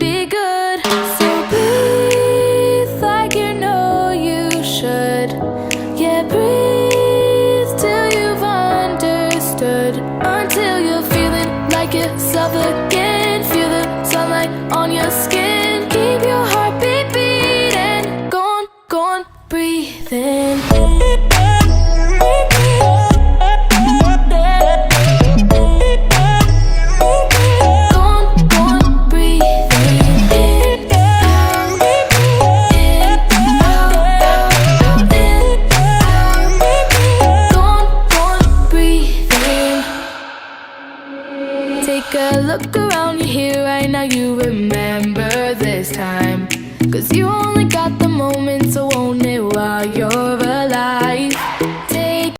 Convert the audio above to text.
be good. So breathe like you know you should. Yeah, breathe till you've understood. Until you're feeling like yourself again. Feel the sunlight on your skin. Keep your heartbeat beating. Go on, breathe in. Take a look around you here right now. You remember this time, 'cause you only got the moment, so own it while you're